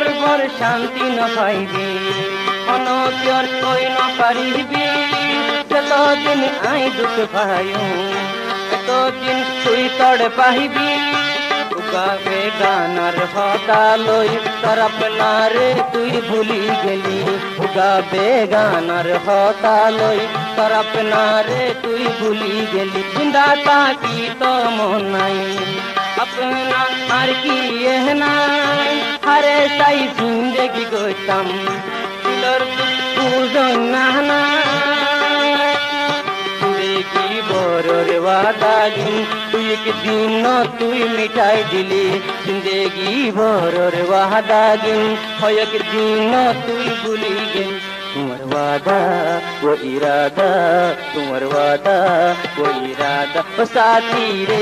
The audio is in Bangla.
গর্বর শান্তি ন পাইবি অনপ্যর কই ন পারিবি যতদিন আই দুঃখ পাইও এতদিন তুই তড় পাইবি গাবে গানার হতা লই তোর আপনারে তুই ভুলি গেলি গাবে গানার হতা লই তোর আপনারে তুই ভুলি গেলি জিন্দা তাকি তো মন নাই अपना हर की ना हरे साई जिंदगी गोतम दिलर पूजन नाना की बरर वादा दिन तुई एक दिन तुई मिठाई दिली जिंदगी बरर वादा दिन হয় এক दिन तुई भूली गई तुम्हार वादा वो इरादा तुम्हार वादा वो इरादा ओ साथी रे